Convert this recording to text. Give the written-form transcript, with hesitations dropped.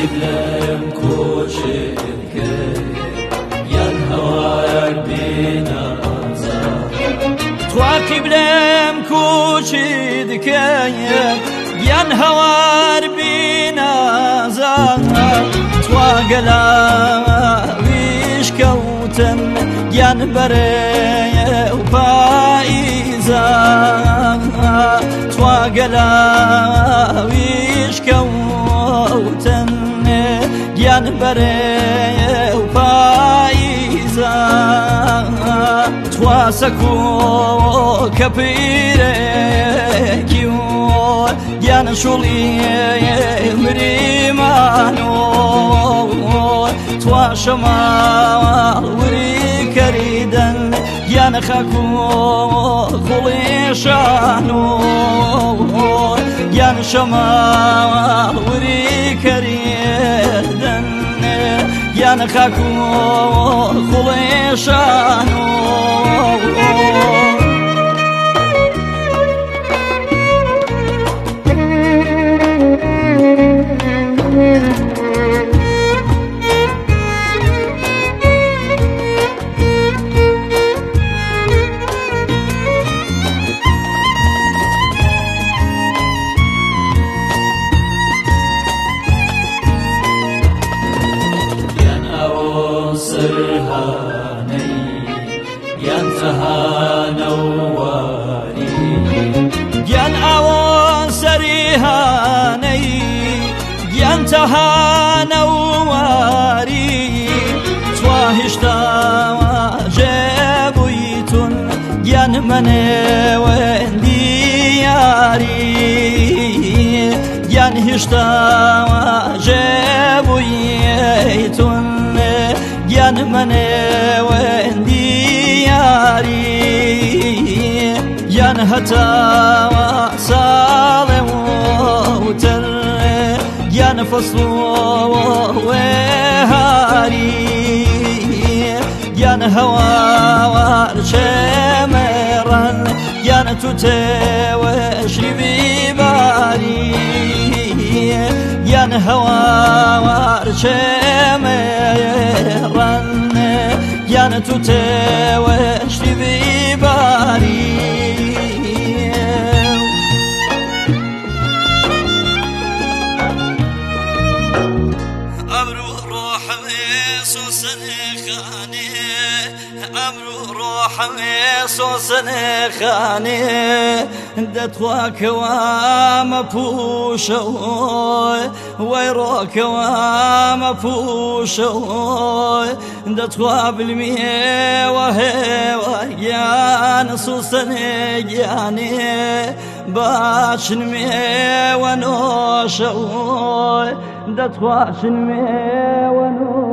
بلم كوشك ينهوار بينا تواكب لم كوشك ينهوار بينا زهر تواقلا ويش كوتن ينبري وفايزا تواقلا ويش كوتن ينبري وفايزا تواسكو كبيرك ينشولي مريمانو تواشمال وري كريدن ينخكو خليشانو ينشمال وري كريدن ينخكو خليشانو سرهاني ينتهى نواري ينأوى سريهاني ينتهى نواري تواهشتا جابويتن ينمني وين دياري ينهشتا جابويتن ينمني وين دياري ينهتا وصالي وتر ينفصل وهاري ينهوى ورشمرا ينتتي وشربي باري ينهوى ورشمرا ينتتي وشربي باري أمرو روح سنخاني أمرو روح سنخاني دتواك وما بوشوي ويروك وما بوشوي دتوا بالمية وهي يا نصوصني جاني باشن مي ونوشوي دتوا شن مي ونوشوي